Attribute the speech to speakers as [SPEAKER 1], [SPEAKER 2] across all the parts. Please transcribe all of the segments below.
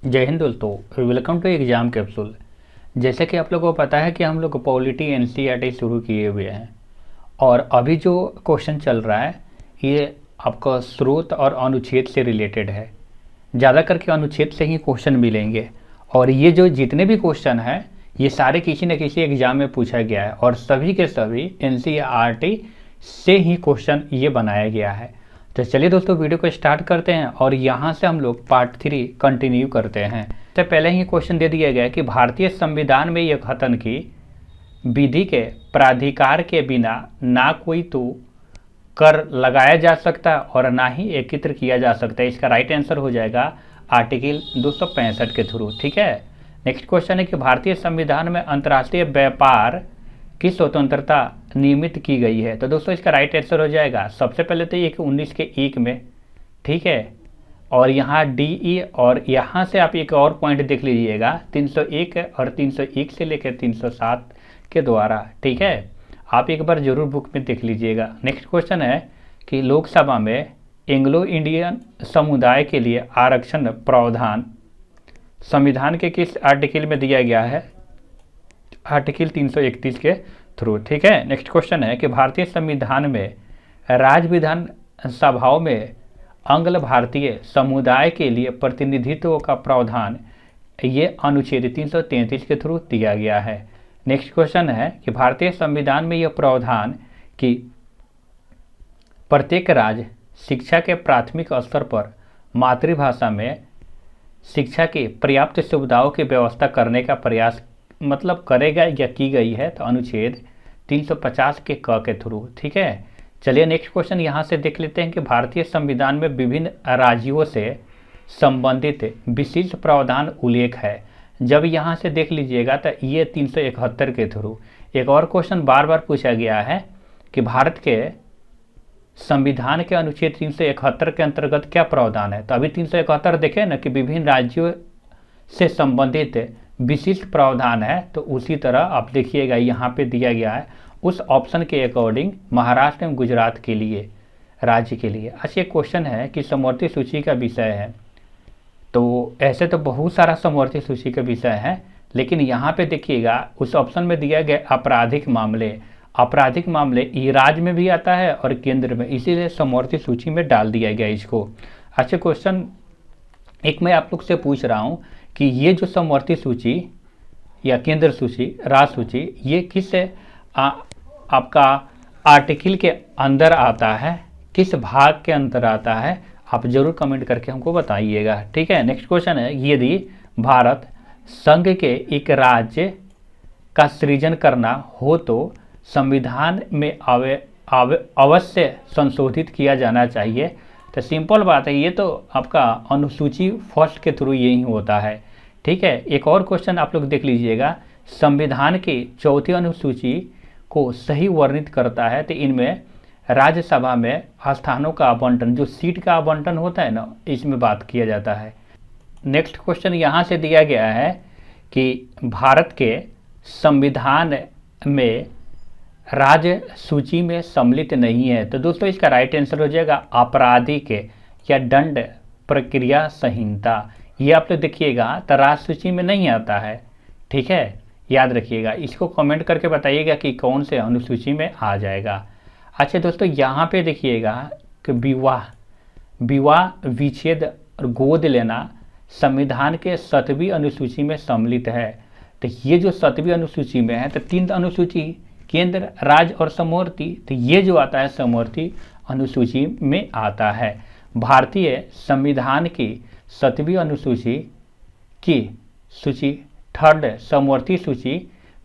[SPEAKER 1] जय हिंद दोस्तों, welcome to exam capsule. जैसे कि आप लोगों को पता है कि हम लोग पॉलिटी एनसीईआरटी शुरू किए हुए हैं और अभी जो क्वेश्चन चल रहा है ये आपका स्रोत और अनुच्छेद से रिलेटेड है। ज़्यादा करके अनुच्छेद से ही क्वेश्चन मिलेंगे और ये जो जितने भी क्वेश्चन हैं ये सारे किसी न किसी एग्जाम में पूछा गया है और सभी के सभी एनसीईआरटी से ही क्वेश्चन ये बनाया गया है। तो चलिए दोस्तों वीडियो को स्टार्ट करते हैं और यहाँ से हम लोग पार्ट 3 कंटिन्यू करते हैं। तो पहले ही क्वेश्चन दे दिया गया कि भारतीय संविधान में यह कथन की विधि के प्राधिकार के बिना ना कोई तो कर लगाया जा सकता और ना ही एकत्र किया जा सकता है। इसका राइट आंसर हो जाएगा आर्टिकल 265 के थ्रू। ठीक है। नेक्स्ट क्वेश्चन है कि भारतीय संविधान में अंतर्राष्ट्रीय व्यापार की स्वतंत्रता नियमित की गई है। तो दोस्तों इसका राइट आंसर हो जाएगा सबसे पहले तो ये 19 के 1 में। ठीक है। और यहाँ DE और यहाँ से आप एक और पॉइंट देख लीजिएगा 301 और 301 से लेकर 307 के द्वारा। ठीक है। आप एक बार जरूर बुक में देख लीजिएगा। नेक्स्ट क्वेश्चन है कि लोकसभा में एंग्लो इंडियन समुदाय के लिए आरक्षण प्रावधान संविधान के किस आर्टिकल में दिया गया है? आर्टिकल 331 के थ्रू। ठीक है। नेक्स्ट क्वेश्चन है कि भारतीय संविधान में राज्य विधान सभाओं में आंग्ल भारतीय समुदाय के लिए प्रतिनिधित्व का प्रावधान ये अनुच्छेद 333 के थ्रू दिया गया है। नेक्स्ट क्वेश्चन है कि भारतीय संविधान में यह प्रावधान कि प्रत्येक राज्य शिक्षा के प्राथमिक स्तर पर मातृभाषा में शिक्षा की पर्याप्त सुविधाओं की व्यवस्था करने का प्रयास करेगा या की गई है? तो अनुच्छेद 350 के क के थ्रू। ठीक है। चलिए नेक्स्ट क्वेश्चन यहाँ से देख लेते हैं कि भारतीय संविधान में विभिन्न राज्यों से संबंधित विशिष्ट प्रावधान उल्लेख है। जब यहाँ से देख लीजिएगा तो ये 371 के थ्रू। एक और क्वेश्चन बार बार पूछा गया है कि भारत के संविधान के अनुच्छेद 371 के अंतर्गत क्या प्रावधान है? तो अभी 371 देखें ना कि विभिन्न राज्यों से संबंधित विशिष्ट प्रावधान है, तो उसी तरह आप देखिएगा यहाँ पे दिया गया है उस ऑप्शन के अकॉर्डिंग महाराष्ट्र एवं गुजरात के लिए राज्य के लिए। अच्छा एक क्वेश्चन है कि समवर्ती सूची का विषय है, तो ऐसे तो बहुत सारा समवर्ती सूची का विषय है, लेकिन यहाँ पे देखिएगा उस ऑप्शन में दिया गया आपराधिक मामले। आपराधिक मामले ये राज्य में भी आता है और केंद्र में, इसीलिए समवर्ती सूची में डाल दिया गया इसको। अच्छा क्वेश्चन एक मैं आप लोग से पूछ रहा हूँ कि ये जो समवर्ती सूची या केंद्र सूची, राज्य सूची, ये किस आपका आर्टिकल के अंदर आता है, किस भाग के अंदर आता है? आप जरूर कमेंट करके हमको बताइएगा। ठीक है। नेक्स्ट क्वेश्चन है यदि भारत संघ के एक राज्य का सृजन करना हो तो संविधान में अवश्य संशोधित किया जाना चाहिए। तो सिंपल बात है, ये तो आपका अनुसूची फर्स्ट के थ्रू यही होता है। ठीक है। एक और क्वेश्चन आप लोग देख लीजिएगा, संविधान की चौथी अनुसूची को सही वर्णित करता है, तो इनमें राज्यसभा में स्थानों का आवंटन, जो सीट का आवंटन होता है ना, इसमें बात किया जाता है। नेक्स्ट क्वेश्चन यहाँ से दिया गया है कि भारत के संविधान में राज्य सूची में सम्मिलित नहीं है। तो दोस्तों इसका राइट आंसर हो जाएगा आपराधिक या दंड प्रक्रिया संहिता। ये आप लोग देखिएगा तो राज्य सूची में नहीं आता है। ठीक है। याद रखिएगा, इसको कमेंट करके बताइएगा कि कौन से अनुसूची में आ जाएगा। अच्छा दोस्तों यहाँ पे देखिएगा कि विवाह विच्छेद और गोद लेना संविधान के 7वीं अनुसूची में सम्मिलित है। तो ये जो 7वीं अनुसूची में है, तो 3 अनुसूची केंद्र, राज्य और समवर्ती, तो ये जो आता है समवर्ती अनुसूची में आता है। भारतीय संविधान की 7वीं अनुसूची की सूची 3rd समवर्ती सूची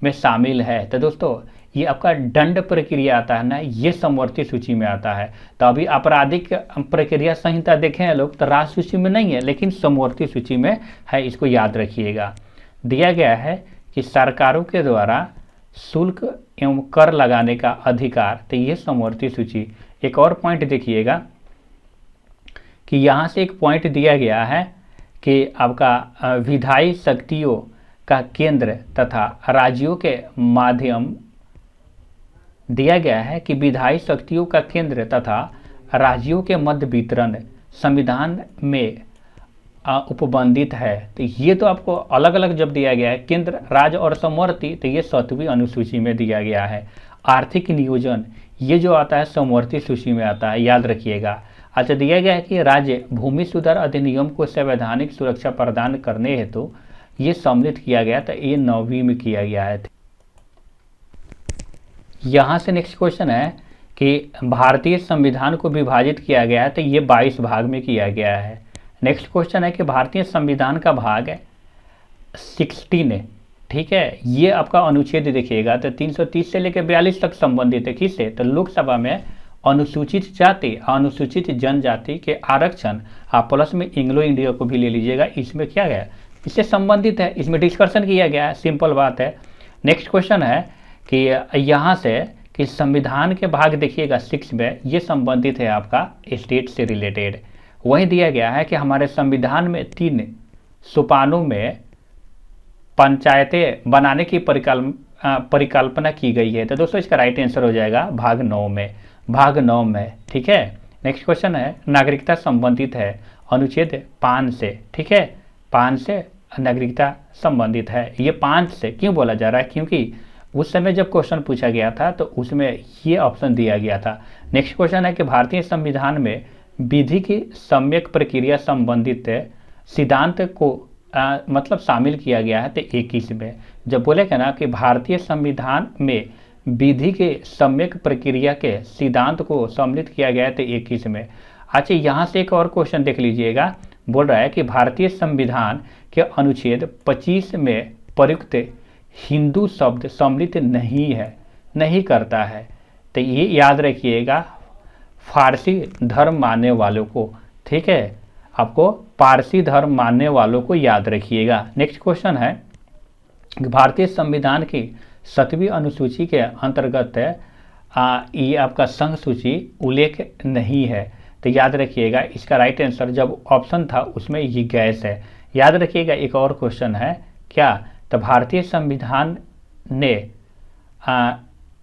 [SPEAKER 1] में शामिल है। तो दोस्तों ये आपका दंड प्रक्रिया आता है ना, ये समवर्ती सूची में आता है। तो अभी आपराधिक प्रक्रिया संहिता देखें लोग तो राज्य सूची में नहीं है, लेकिन समवर्ती सूची में है, इसको याद रखिएगा। दिया गया है कि सरकारों के द्वारा शुल्क एवं कर लगाने का अधिकार, तो ये समवर्ती सूची। एक और पॉइंट देखिएगा कि यहाँ से एक पॉइंट दिया गया है कि आपका विधायी शक्तियों का केंद्र तथा राज्यों के माध्यम दिया गया है कि विधायी शक्तियों का केंद्र तथा राज्यों के मध्य वितरण संविधान में उपबंधित है। तो ये तो आपको अलग अलग जब दिया गया है, केंद्र, राज्य और समवर्ती, तो ये 7वीं अनुसूची में दिया गया है। आर्थिक नियोजन ये जो आता है समवर्ती सूची में आता है, याद रखिएगा। अच्छा, दिया गया है कि राज्य भूमि सुधार अधिनियम को संवैधानिक सुरक्षा प्रदान करने हेतु ये सम्मिलित किया गया, तो ये 9वीं में किया गया है। यहाँ से नेक्स्ट क्वेश्चन है कि भारतीय संविधान को विभाजित किया गया है, तो ये 22 भाग में किया गया है। नेक्स्ट क्वेश्चन है कि भारतीय संविधान का भाग 16, ठीक है, ये आपका अनुच्छेद देखिएगा तो 330 से लेकर 42 तक संबंधित है। किससे? तो लोकसभा में अनुसूचित जाति, अनुसूचित जनजाति के आरक्षण, आप प्लस में एंग्लो इंडिया को भी ले लीजिएगा, इसमें क्या गया, इससे संबंधित है, इसमें डिस्कशन किया गया है, सिंपल बात है। नेक्स्ट क्वेश्चन है कि यहाँ से कि संविधान के भाग देखिएगा 6 में, ये संबंधित है आपका स्टेट से रिलेटेड। वही दिया गया है कि हमारे संविधान में 3 सोपानों में पंचायतें बनाने की परिकल्पना की गई है। तो दोस्तों इसका राइट आंसर हो जाएगा भाग 9 में, भाग 9 में, ठीक है। नेक्स्ट क्वेश्चन है नागरिकता संबंधित है अनुच्छेद 5 से, ठीक है, 5 से नागरिकता संबंधित है। ये 5 से क्यों बोला जा रहा है? क्योंकि उस समय जब क्वेश्चन पूछा गया था तो उसमें ये ऑप्शन दिया गया था। नेक्स्ट क्वेश्चन है कि भारतीय संविधान में विधि की सम्यक प्रक्रिया संबंधित सिद्धांत को मतलब शामिल किया गया है। तो 21 में जब बोलेगा ना कि भारतीय संविधान में विधि के सम्यक प्रक्रिया के सिद्धांत को सम्मिलित किया गया है, तो 21 में। अच्छा, यहाँ से एक और क्वेश्चन देख लीजिएगा, बोल रहा है कि भारतीय संविधान के अनुच्छेद 25 में प्रयुक्त हिंदू शब्द सम्मिलित नहीं है, नहीं करता है। तो ये याद रखिएगा फारसी धर्म मानने वालों को, ठीक है, आपको पारसी धर्म मानने वालों को याद रखिएगा। नेक्स्ट क्वेश्चन है भारतीय संविधान की 7वीं अनुसूची के अंतर्गत ये आपका संघ सूची उल्लेख नहीं है। तो याद रखिएगा इसका राइट आंसर जब ऑप्शन था उसमें ये गैस है। याद रखिएगा एक और क्वेश्चन है क्या, तो भारतीय संविधान ने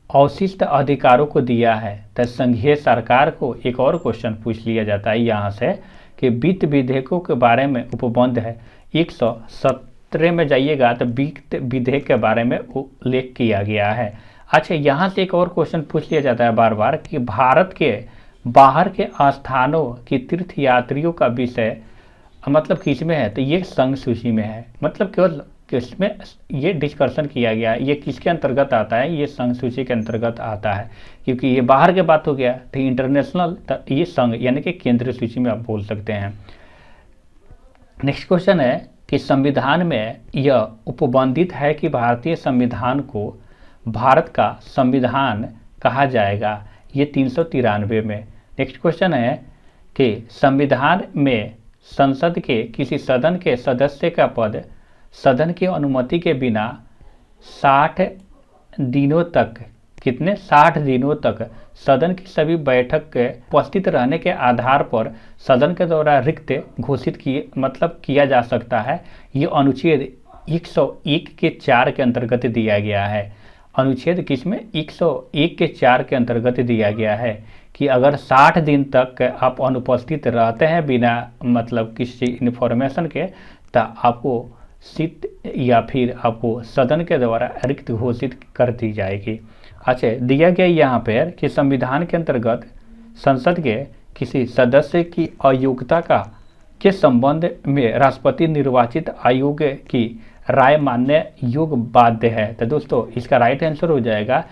[SPEAKER 1] अवशिष्ट अधिकारों को दिया है, तो संघीय सरकार को एक और क्वेश्चन पूछ लिया जाता है यहाँ से कि वित्त विधेयकों के बारे में उपबंध है 117 में जाइएगा तो वित्त विधेयक के बारे में उल्लेख किया गया है। अच्छा, यहाँ से एक और क्वेश्चन पूछ लिया जाता है बार बार कि भारत के बाहर के स्थानों की तीर्थ यात्रियों का विषय मतलब किस में है, तो ये संघ सूची में है। मतलब केवल किसमें ये डिस्कशन किया गया, ये किसके अंतर्गत आता है, ये संघ सूची के अंतर्गत आता है, क्योंकि ये बाहर के बात हो गया तो इंटरनेशनल, ये संघ यानी कि केंद्रीय सूची में आप बोल सकते हैं। नेक्स्ट क्वेश्चन है कि संविधान में यह उपबंधित है कि भारतीय संविधान को भारत का संविधान कहा जाएगा, ये 393 में। नेक्स्ट क्वेश्चन है कि संविधान में संसद के किसी सदन के सदस्य का पद सदन की अनुमति के बिना 60 दिनों तक, कितने 60 दिनों तक सदन की सभी बैठक के उपस्थित रहने के आधार पर सदन के द्वारा रिक्त घोषित किया जा सकता है। ये अनुच्छेद 101 के 4 के अंतर्गत दिया गया है। अनुच्छेद किसमें 101 के 4 के अंतर्गत दिया गया है कि अगर 60 दिन तक आप अनुपस्थित रहते हैं बिना मतलब किसी इन्फॉर्मेशन के, तो आपको सीट या फिर आपको सदन के द्वारा रिक्त घोषित कर दी जाएगी। अच्छा, दिया गया यहाँ पर कि संविधान के अंतर्गत संसद के किसी सदस्य की अयोग्यता के संबंध में राष्ट्रपति निर्वाचित आयोग की राय मानने योग्य बाध्य है। तो दोस्तों इसका राइट आंसर हो जाएगा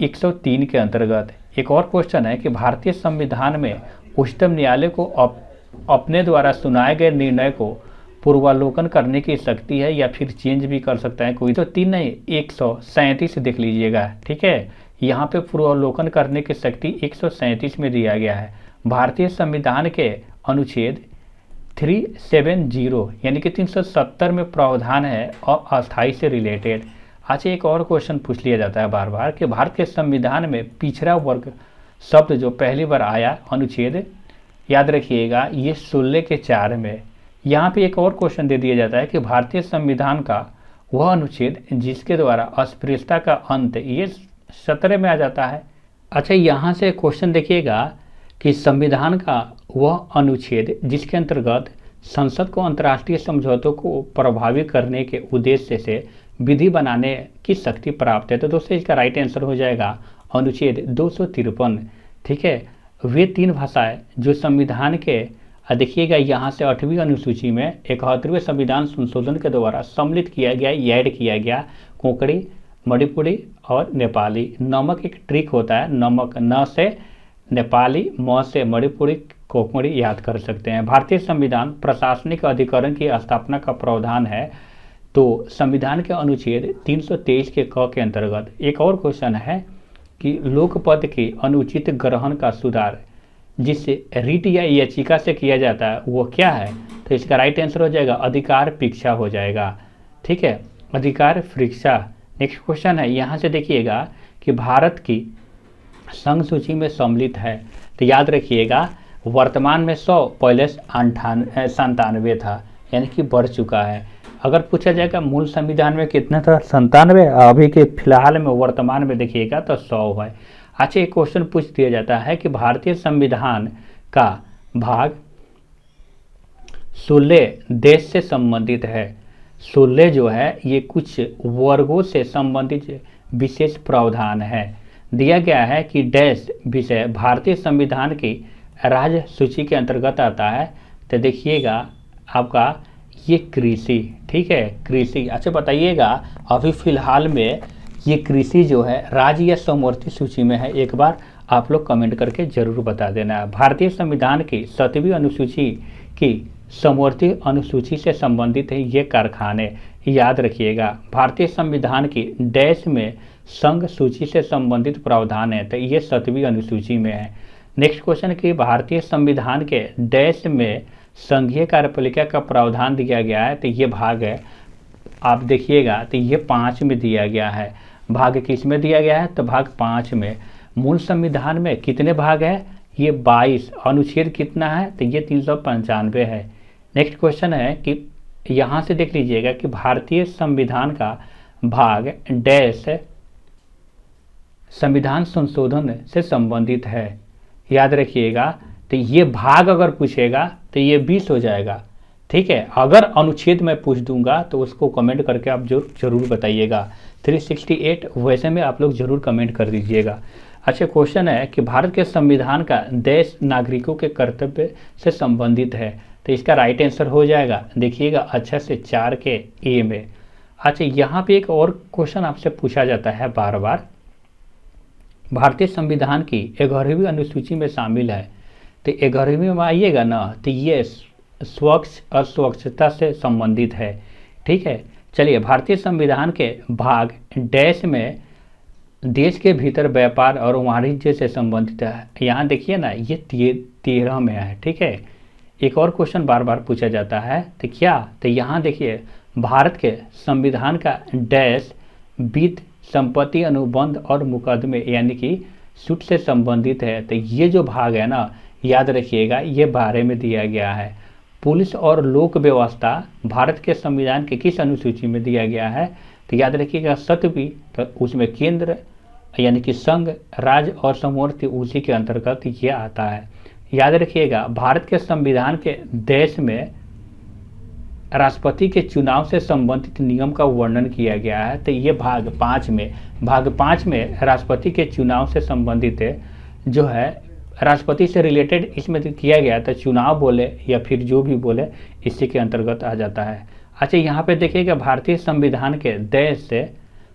[SPEAKER 1] 103 के अंतर्गत। एक और क्वेश्चन है कि भारतीय संविधान में उच्चतम न्यायालय को अपने द्वारा सुनाए गए निर्णय को पूर्वालोकन करने की शक्ति है या फिर चेंज भी कर सकता है कोई, तो 3 नहीं 137 देख लीजिएगा, ठीक है। यहाँ पे पूर्वालोकन करने की शक्ति 137 में दिया गया है। भारतीय संविधान के अनुच्छेद 370 यानी कि 370 में प्रावधान है और अस्थाई से रिलेटेड। अच्छा, एक और क्वेश्चन पूछ लिया जाता है बार बार कि भारत के संविधान में पिछड़ा वर्ग शब्द जो पहली बार आया अनुच्छेद, याद रखिएगा ये 16 के 4 में। यहाँ पे एक और क्वेश्चन दे दिया जाता है कि भारतीय संविधान का वह अनुच्छेद जिसके द्वारा अस्पृश्यता का अंत, ये 17 में आ जाता है। अच्छा, यहाँ से क्वेश्चन देखिएगा कि संविधान का वह अनुच्छेद जिसके अंतर्गत संसद को अंतर्राष्ट्रीय समझौतों को प्रभावी करने के उद्देश्य से विधि बनाने की शक्ति प्राप्त है। तो दोस्तों इसका राइट आंसर हो जाएगा अनुच्छेद 253। ठीक है, वे 3 भाषाएं जो संविधान के देखिएगा यहाँ से 8वीं अनुसूची में 71वें संविधान संशोधन के द्वारा सम्मिलित किया गया, ऐड किया गया, कोंकणी, मणिपुरी और नेपाली। नमक एक ट्रिक होता है, नमक न से नेपाली, म से मणिपुरी, कोंकणी याद कर सकते हैं। भारतीय संविधान प्रशासनिक अधिकरण की स्थापना का प्रावधान है। तो संविधान के अनुच्छेद 323 के क के अंतर्गत एक और क्वेश्चन है कि लोकपद के अनुचित ग्रहण का सुधार जिससे रिट या याचिका से किया जाता है वो क्या है? तो इसका राइट आंसर हो जाएगा अधिकार परीक्षा हो जाएगा। ठीक है, अधिकार परीक्षा। नेक्स्ट क्वेश्चन है, यहाँ से देखिएगा कि भारत की संघ सूची में सम्मिलित है। तो याद रखिएगा वर्तमान में 100, पहले 97 था, यानी कि बढ़ चुका है। अगर पूछा जाएगा मूल संविधान में कितना था, 97, अभी के फिलहाल में वर्तमान में देखिएगा तो 100 है। अच्छा, एक क्वेश्चन पूछ दिया जाता है कि भारतीय संविधान का भाग 16 देश से संबंधित है। 16 जो है ये कुछ वर्गों से संबंधित विशेष प्रावधान है। दिया गया है कि डैश विषय भारतीय संविधान की राज्य सूची के अंतर्गत आता है। तो देखिएगा आपका ये कृषि, ठीक है, कृषि। अच्छा बताइएगा अभी फिलहाल में ये कृषि जो है राज्य या समवर्ती सूची में है? एक बार आप लोग कमेंट करके जरूर बता देना। भारतीय संविधान की 7वीं अनुसूची की समवर्ती अनुसूची से संबंधित है ये कारखाने। याद रखिएगा भारतीय संविधान की डैश में संघ सूची से संबंधित प्रावधान है, तो ये 7वीं अनुसूची में है। नेक्स्ट क्वेश्चन कि भारतीय संविधान के डैश में संघीय कार्यपालिका का प्रावधान दिया गया है, तो ये भाग है, आप देखिएगा तो ये 5 में दिया गया है। भाग किस में दिया गया है? तो भाग 5 में। मूल संविधान में कितने भाग है? ये 22। अनुच्छेद कितना है? तो ये 395 है। नेक्स्ट क्वेश्चन है कि यहाँ से देख लीजिएगा कि भारतीय संविधान का भाग डैश संविधान संशोधन से संबंधित है। याद रखिएगा तो ये भाग अगर पूछेगा तो ये 20 हो जाएगा। ठीक है, अगर अनुच्छेद में पूछ दूंगा तो उसको कमेंट करके आप जरूर बताइएगा। 368 वैसे में आप लोग जरूर कमेंट कर दीजिएगा। अच्छा, क्वेश्चन है कि भारत के संविधान का देश नागरिकों के कर्तव्य से संबंधित है, तो इसका राइट आंसर हो जाएगा देखिएगा अच्छा से 4 के ए में। अच्छा, यहाँ पे एक और क्वेश्चन आपसे पूछा जाता है बार बार, भारतीय संविधान की 11वीं अनुसूची में शामिल है, तो 11वीं में आइएगा ना, तो ये स्वच्छ अस्वच्छता से संबंधित है। ठीक है, चलिए भारतीय संविधान के भाग डैश में देश के भीतर व्यापार और वाणिज्य से संबंधित है। यहाँ देखिए ना ये 13 में है। ठीक है, एक और क्वेश्चन बार बार पूछा जाता है, तो क्या? तो यहाँ देखिए भारत के संविधान का डैश वित्त, संपत्ति, अनुबंध और मुकदमे यानी कि सूट से संबंधित है। तो ये जो भाग है ना, याद रखिएगा ये 12 में दिया गया है। पुलिस और लोक व्यवस्था भारत के संविधान के किस अनुसूची में दिया गया है? तो याद रखिएगा 7वीं। तो उसमें केंद्र यानी कि संघ, राज्य और समवर्ती उसी के अंतर्गत ये आता है। याद रखिएगा भारत के संविधान के देश में राष्ट्रपति के चुनाव से संबंधित नियम का वर्णन किया गया है। तो ये भाग 5 में राष्ट्रपति के चुनाव से संबंधित जो है राष्ट्रपति से रिलेटेड इसमें किया गया, तो चुनाव बोले या फिर जो भी बोले इसी के अंतर्गत आ जाता है। अच्छा, यहाँ पे देखिएगा भारतीय संविधान के देश से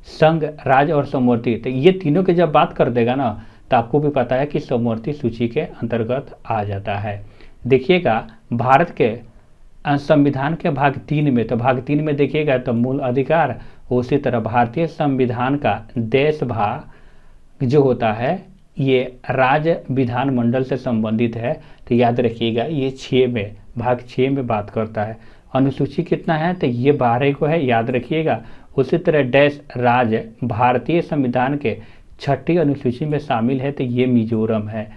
[SPEAKER 1] संघ, राज्य और समवर्ती, तो ये तीनों की जब बात कर देगा ना तो आपको भी पता है कि समवर्ती सूची के अंतर्गत आ जाता है। देखिएगा भारत के संविधान के भाग 3 में, तो भाग 3 में देखिएगा तो मूल अधिकार, उसी तरह भारतीय संविधान का देश भाग जो होता है ये राज्य विधानमंडल से संबंधित है। तो याद रखिएगा ये 6 में, भाग 6 में बात करता है। अनुसूची कितना है? तो ये 12 को है, याद रखिएगा। उसी तरह डैश राज्य भारतीय संविधान के 6ठी अनुसूची में शामिल है, तो ये मिजोरम है।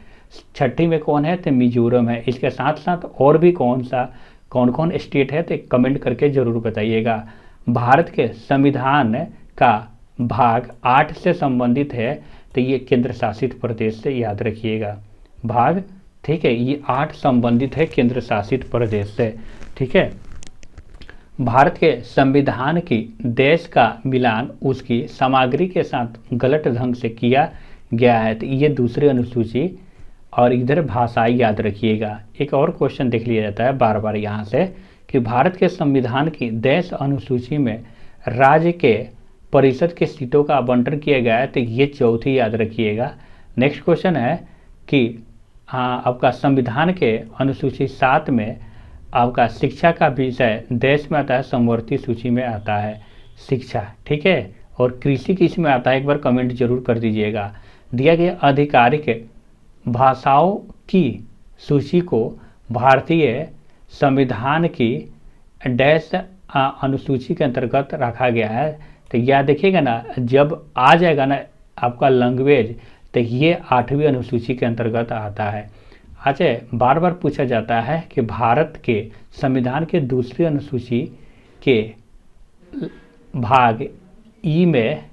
[SPEAKER 1] 6ठी में कौन है? तो मिजोरम है। इसके साथ साथ और भी कौन कौन स्टेट है तो कमेंट करके जरूर बताइएगा। भारत के संविधान का भाग 8 से संबंधित है, तो ये केंद्र शासित प्रदेश से, याद रखिएगा भाग, ठीक है, ये 8 संबंधित है केंद्र शासित प्रदेश से। ठीक है। भारत के संविधान की देश का मिलान उसकी सामग्री के साथ गलत ढंग से किया गया है, तो ये दूसरी अनुसूची। और इधर भाषाई याद रखिएगा। एक और क्वेश्चन देख लिया जाता है बार बार यहाँ से कि भारत के संविधान की देश अनुसूची में राज्य के परिषद के सीटों का आवंटन किया गया है, तो ये चौथी याद रखिएगा। नेक्स्ट क्वेश्चन है कि आपका संविधान के अनुसूची 7 में आपका शिक्षा का विषय देश में आता है, समवर्ती सूची में आता है शिक्षा, ठीक है। और कृषि किस में आता है, एक बार कमेंट जरूर कर दीजिएगा। दिया गया आधिकारिक भाषाओं की सूची को भारतीय संविधान की डैश अनुसूची के अंतर्गत रखा गया है, तो यह देखिएगा ना, जब आ जाएगा ना आपका लैंग्वेज, तो ये 8वीं अनुसूची के अंतर्गत आता है। अच्छा, बार बार पूछा जाता है कि भारत के संविधान के दूसरी अनुसूची के भाग ई में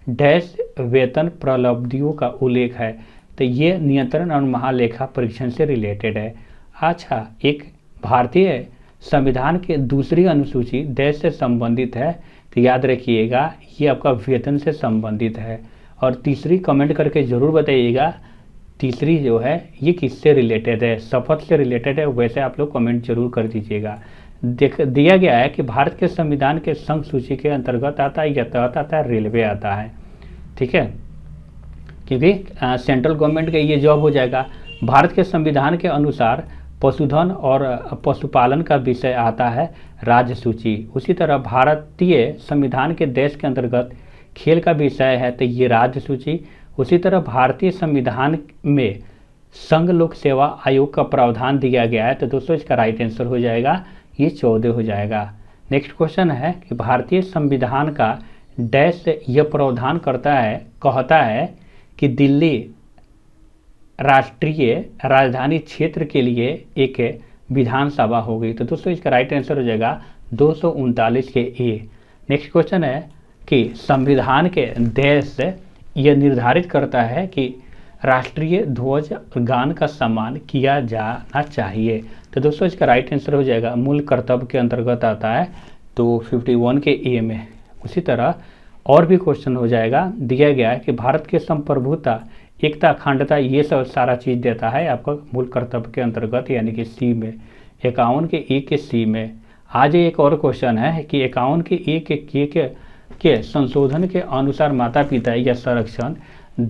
[SPEAKER 1] डैश वेतन प्रलब्धियों का उल्लेख है, तो ये नियंत्रण और महालेखा परीक्षण से रिलेटेड है। अच्छा, एक भारतीय संविधान के दूसरी अनुसूची देश से संबंधित है, तो याद रखिएगा ये आपका वेतन से संबंधित है। और तीसरी कमेंट करके ज़रूर बताइएगा, तीसरी जो है ये किससे रिलेटेड है, शपथ से रिलेटेड है, वैसे आप लोग कमेंट जरूर कर दीजिएगा। दिया गया है कि भारत के संविधान के संघ सूची के अंतर्गत आता है, यातायात आता है, रेलवे आता है, ठीक है, क्योंकि सेंट्रल गवर्नमेंट का ये जॉब हो जाएगा। भारत के संविधान के अनुसार पशुधन और पशुपालन का विषय आता है राज्य सूची। उसी तरह भारतीय संविधान के देश के अंतर्गत खेल का विषय है, तो ये राज्य सूची। उसी तरह भारतीय संविधान में संघ लोक सेवा आयोग का प्रावधान दिया गया है, तो दोस्तों इसका राइट आंसर हो जाएगा ये 14 हो जाएगा। नेक्स्ट क्वेश्चन है कि भारतीय संविधान का डैश यह प्रावधान कहता है कि दिल्ली राष्ट्रीय राजधानी क्षेत्र के लिए एक विधानसभा होगी, तो दोस्तों इसका राइट आंसर हो जाएगा 239 के ए। नेक्स्ट क्वेश्चन है कि संविधान के देश यह निर्धारित करता है कि राष्ट्रीय ध्वज गान का सम्मान किया जाना चाहिए, तो दोस्तों इसका राइट आंसर हो जाएगा मूल कर्तव्य के अंतर्गत आता है, तो 51 के ए में। उसी तरह और भी क्वेश्चन हो जाएगा। दिया गया है कि भारत के संप्रभुता, एकता, अखंडता, ये सब सारा चीज़ देता है आपका मूल कर्तव्य के अंतर्गत, यानी कि सी में। 51 के ए के सी में। आज एक और क्वेश्चन है कि 51 के ए के संशोधन के अनुसार माता पिता या संरक्षण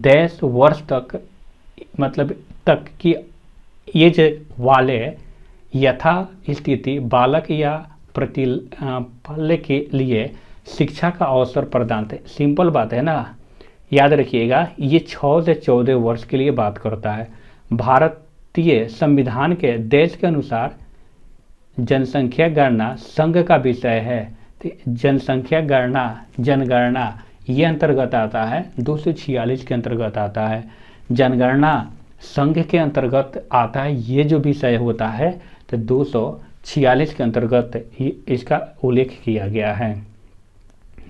[SPEAKER 1] 10 वर्ष तक तक की एज वाले यथा स्थिति बालक या प्रतिपाल्य के लिए शिक्षा का अवसर प्रदान है। सिंपल बात है ना, याद रखिएगा ये 6 से 14 वर्ष के लिए बात करता है। भारतीय संविधान के देश के अनुसार जनसंख्या गणना संघ का विषय है, तो जनसंख्या गणना, जनगणना ये अंतर्गत आता है, 246 के अंतर्गत आता है। जनगणना संघ के अंतर्गत आता है, ये जो विषय होता है तो 246 के अंतर्गत इसका उल्लेख किया गया है।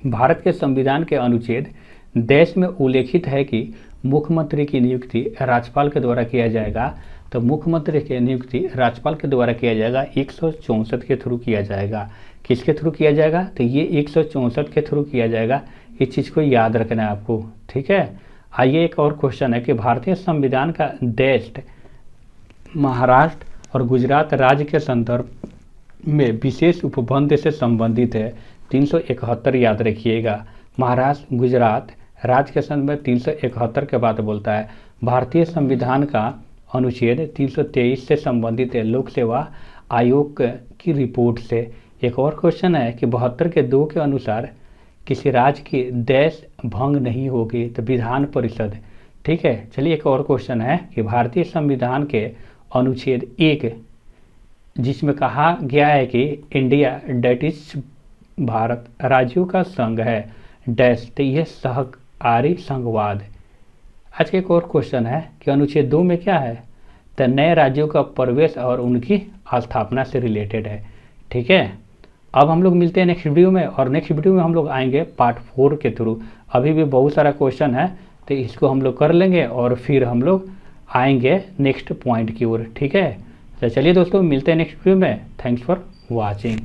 [SPEAKER 1] भारत के संविधान के अनुच्छेद देश में उल्लेखित है कि मुख्यमंत्री की नियुक्ति राज्यपाल के द्वारा किया जाएगा, तो मुख्यमंत्री की नियुक्ति राज्यपाल के द्वारा किया जाएगा, 164 के थ्रू किया जाएगा। किसके थ्रू किया जाएगा, तो ये 164 के थ्रू किया जाएगा। इस चीज़ को याद रखना है आपको, ठीक है। आइए एक और क्वेश्चन है कि भारतीय संविधान का देश महाराष्ट्र और गुजरात राज्य के संदर्भ में विशेष उपबंध से संबंधित है, 371 याद रखिएगा। महाराष्ट्र गुजरात राज्य के संदर्भ में 371 के बाद बोलता है। भारतीय संविधान का अनुच्छेद 323 से संबंधित है, लोक सेवा आयोग की रिपोर्ट से। एक और क्वेश्चन है कि 72 के 2 के अनुसार किसी राज्य की देश भंग नहीं होगी, तो विधान परिषद, ठीक है। चलिए एक और क्वेश्चन है कि भारतीय संविधान के अनुच्छेद 1 जिसमें कहा गया है कि इंडिया डेट इज भारत राज्यों का संघ है डैश, तो यह सहकारी संघवाद। आज का एक और क्वेश्चन है कि अनुच्छेद 2 में क्या है, तो नए राज्यों का प्रवेश और उनकी स्थापना से रिलेटेड है, ठीक है। अब हम लोग मिलते हैं नेक्स्ट वीडियो में, और नेक्स्ट वीडियो में हम लोग आएंगे पार्ट 4 के थ्रू। अभी भी बहुत सारा क्वेश्चन है, तो इसको हम लोग कर लेंगे और फिर हम लोग आएंगे नेक्स्ट पॉइंट की ओर, ठीक है। तो चलिए दोस्तों मिलते हैं नेक्स्ट वीडियो में। Thanks for watching.